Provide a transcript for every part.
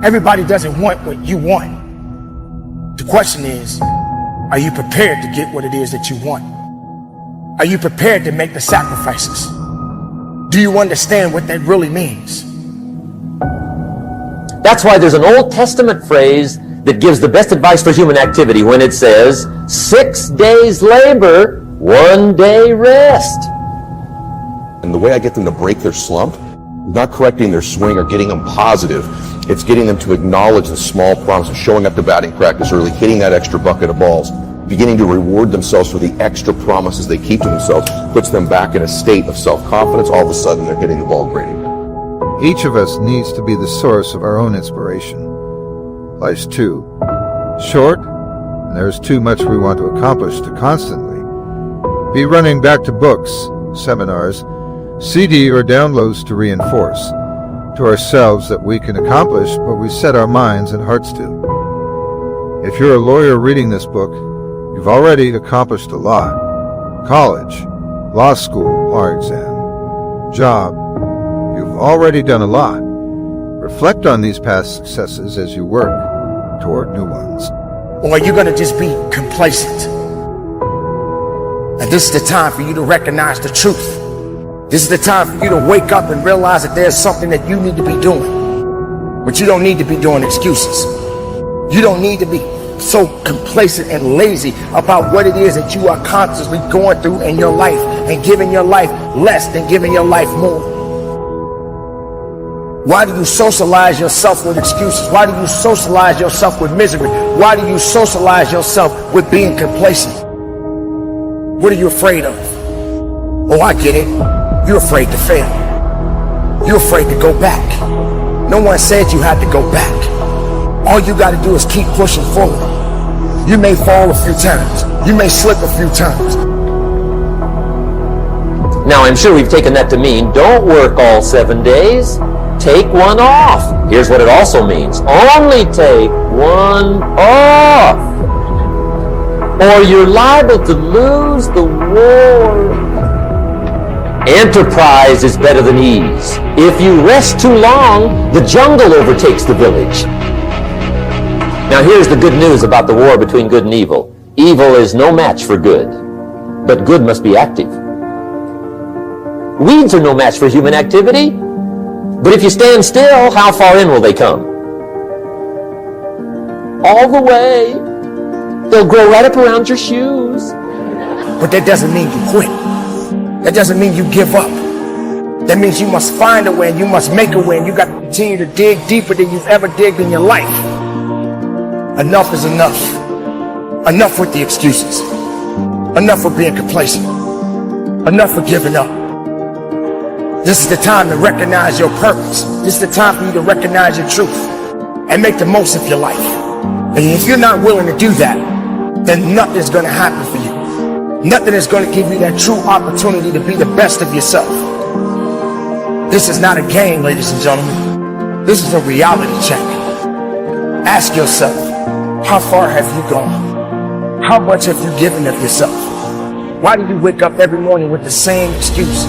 Everybody doesn't want what you want. The question is, are you prepared to get what it is that you want? Are you prepared to make the sacrifices? Do you understand what that really means? That's why there's an Old Testament phrase that gives the best advice for human activity when it says, 6 days labor, 1 day rest. And the way I get them to break their slump, not correcting their swing or getting them positive, it's getting them to acknowledge the small promises, showing up to batting practice early, hitting that extra bucket of balls, beginning to reward themselves for the extra promises they keep to themselves, puts them back in a state of self-confidence. All of a sudden, they're hitting the ball grading. Each of us needs to be the source of our own inspiration. Life's too short, and there's too much we want to accomplish to constantly be running back to books, seminars, CD or downloads to reinforce to ourselves that we can accomplish what we set our minds and hearts to. If you're a lawyer reading this book, you've already accomplished a lot. College, law school, bar exam, job, you've already done a lot. Reflect on these past successes as you work toward new ones. Or are you going to just be complacent? And this is the time for you to recognize the truth. This is the time for you to wake up and realize that there's something that you need to be doing. But you don't need to be doing excuses. You don't need to be so complacent and lazy about what it is that you are constantly going through in your life and giving your life less than giving your life more. Why do you socialize yourself with excuses? Why do you socialize yourself with misery? Why do you socialize yourself with being complacent? What are you afraid of? Oh, I get it. You're afraid to fail. You're afraid to go back. No one said you had to go back. All you got to do is keep pushing forward. You may fall a few times. You may slip a few times. Now, I'm sure we've taken that to mean don't work all 7 days. Take one off. Here's what it also means. Only take one off, or you're liable to lose the war. Enterprise is better than ease. If you rest too long, the jungle overtakes the village. Now here's the good news about the war between good and evil. Evil is no match for good, but good must be active. Weeds are no match for human activity, but if you stand still, how far in will they come? All the way. They'll grow right up around your shoes. But that doesn't mean you quit. That doesn't mean you give up. That means you must find a way and you must make a way, and you got to continue to dig deeper than you've ever digged in your life. Enough is enough. Enough with the excuses. Enough for being complacent. Enough for giving up. This is the time to recognize your purpose. This is the time for you to recognize your truth and make the most of your life. And if you're not willing to do that, then nothing's going to happen for you. Nothing is going to give you that true opportunity to be the best of yourself. This is not a game, ladies and gentlemen. This is a reality check. Ask yourself, how far have you gone? How much have you given of yourself? Why do you wake up every morning with the same excuse?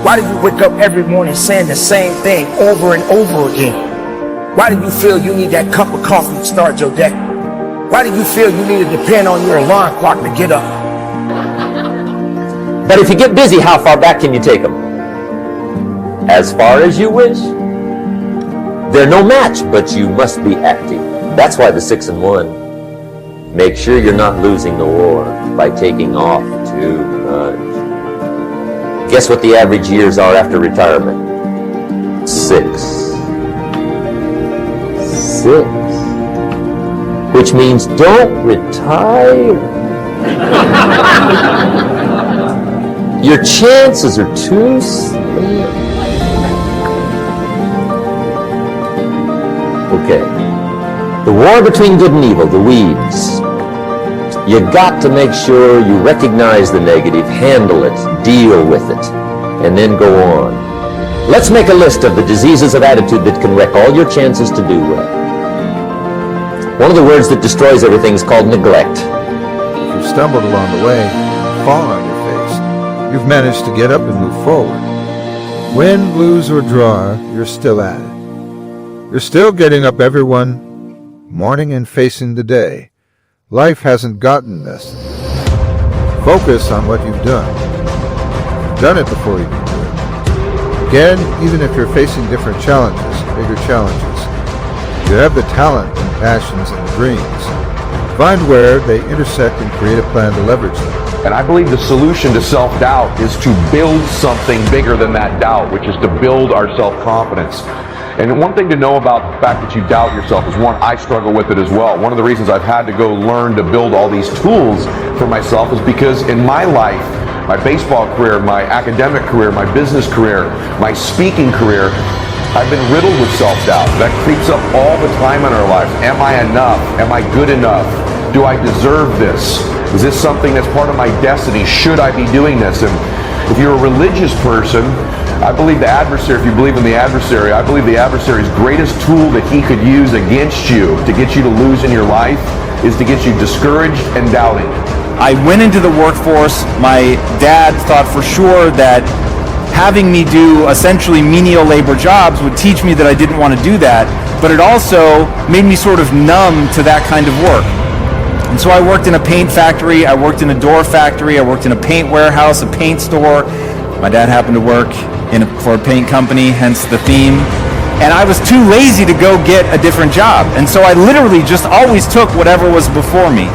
Why do you wake up every morning saying the same thing over and over again? Why do you feel you need that cup of coffee to start your day? Why do you feel you need to depend on your alarm clock to get up? But if you get busy, how far back can you take them? As far as you wish. They're no match, but you must be active. That's why the 6 and 1. Make sure you're not losing the war by taking off too much. Guess what the average years are after retirement? 6. 6. Which means don't retire. Your chances are too slim. Okay. The war between good and evil, the weeds. You got to make sure you recognize the negative, handle it, deal with it, and then go on. Let's make a list of the diseases of attitude that can wreck all your chances to do well. One of the words that destroys everything is called neglect. If you've stumbled along the way, fallen on your face, you've managed to get up and move forward. Win, lose, or draw, you're still at it. You're still getting up every one morning and facing the day. Life hasn't gotten messy. Focus on what you've done. You've done it before you can do it. Again, even if you're facing different challenges, bigger challenges, you have the talent and passions and dreams. Find where they intersect and create a plan to leverage them. And I believe the solution to self-doubt is to build something bigger than that doubt, which is to build our self-confidence. And one thing to know about the fact that you doubt yourself is, one, I struggle with it as well. One of the reasons I've had to go learn to build all these tools for myself is because in my life, my baseball career, my academic career, my business career, my speaking career, I've been riddled with self-doubt. That creeps up all the time in our lives. Am I enough? Am I good enough? Do I deserve this? Is this something that's part of my destiny? Should I be doing this? And if you're a religious person, I believe the adversary, if you believe in the adversary, I believe the adversary's greatest tool that he could use against you to get you to lose in your life is to get you discouraged and doubting. I went into the workforce. My dad thought for sure that having me do essentially menial labor jobs would teach me that I didn't want to do that, but it also made me sort of numb to that kind of work. And so I worked in a paint factory, I worked in a door factory, I worked in a paint warehouse, a paint store. My dad happened to work for a paint company, hence the theme. And I was too lazy to go get a different job. And so I literally just always took whatever was before me.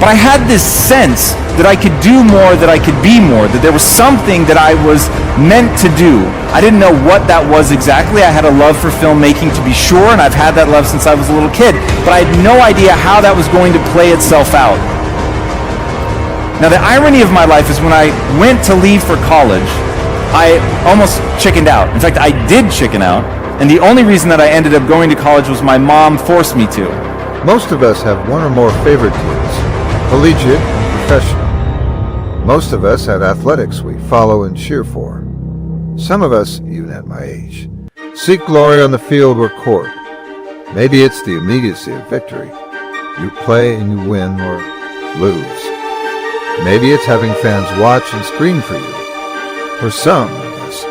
But I had this sense that I could do more, that I could be more, that there was something that I was meant to do. I didn't know what that was exactly. I had a love for filmmaking, to be sure, and I've had that love since I was a little kid. But I had no idea how that was going to play itself out. Now, the irony of my life is when I went to leave for college, I almost chickened out. In fact, I did chicken out. And the only reason that I ended up going to college was my mom forced me to. Most of us have one or more favorite teams, collegiate and professional. Most of us have athletics we follow and cheer for. Some of us, even at my age, seek glory on the field or court. Maybe it's the immediacy of victory. You play and you win or lose. Maybe it's having fans watch and scream for you. For some of us,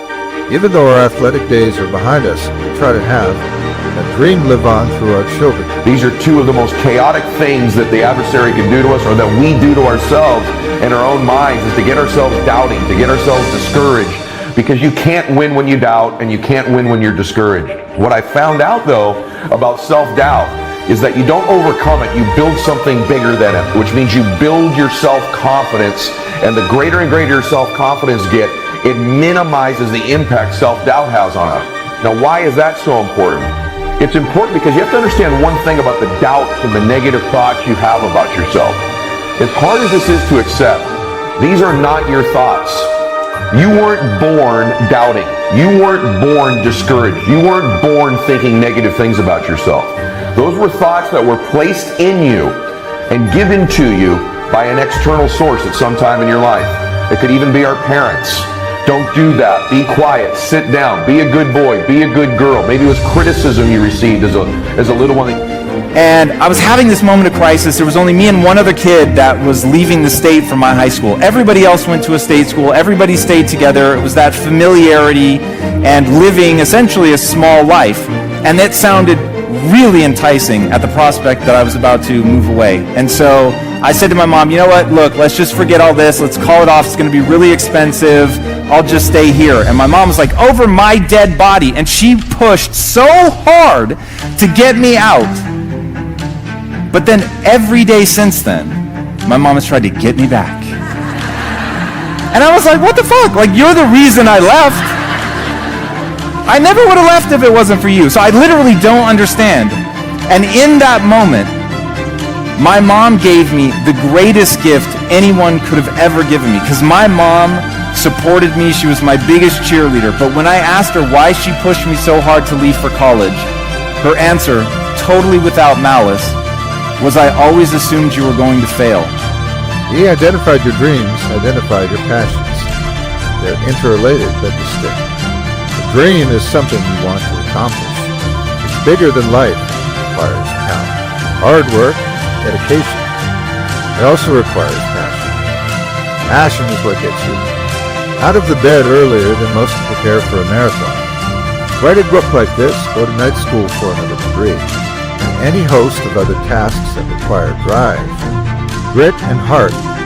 even though our athletic days are behind us, we try to have that dream live on through our children. These are two of the most chaotic things that the adversary can do to us, or that we do to ourselves in our own minds, is to get ourselves doubting, to get ourselves discouraged, because you can't win when you doubt and you can't win when you're discouraged. What I found out, though, about self-doubt is that you don't overcome it, you build something bigger than it, which means you build your self-confidence, and the greater and greater your self-confidence get, it minimizes the impact self-doubt has on us. Now, why is that so important? It's important because you have to understand one thing about the doubts and the negative thoughts you have about yourself. As hard as this is to accept, these are not your thoughts. You weren't born doubting. You weren't born discouraged. You weren't born thinking negative things about yourself. Those were thoughts that were placed in you and given to you by an external source at some time in your life. It could even be our parents. Don't do that. Be quiet. Sit down. Be a good boy. Be a good girl. Maybe it was criticism you received as a little one. And I was having this moment of crisis. There was only me and one other kid that was leaving the state from my high school. Everybody else went to a state school. Everybody stayed together. It was that familiarity and living essentially a small life. And that sounded really enticing at the prospect that I was about to move away. And so I said to my mom, you know what, look, let's just forget all this. Let's call it off. It's going to be really expensive. I'll just stay here. And my mom was like, over my dead body. And she pushed so hard to get me out. But then every day since then, my mom has tried to get me back. And I was like, what the fuck? Like, you're the reason I left. I never would have left if it wasn't for you. So I literally don't understand. And in that moment, my mom gave me the greatest gift anyone could have ever given me. Because my mom supported me. She was my biggest cheerleader. But when I asked her why she pushed me so hard to leave for college, her answer, totally without malice, was I always assumed you were going to fail. He identified your dreams, identified your passions. They're interrelated but distinct. A dream is something you want to accomplish. It's bigger than life. It requires talent, hard work, dedication. It also requires passion. Passion is what gets you out of the bed earlier than most to prepare for a marathon. Write a book like this, go to night school for another degree, and any host of other tasks that require drive, grit, and heart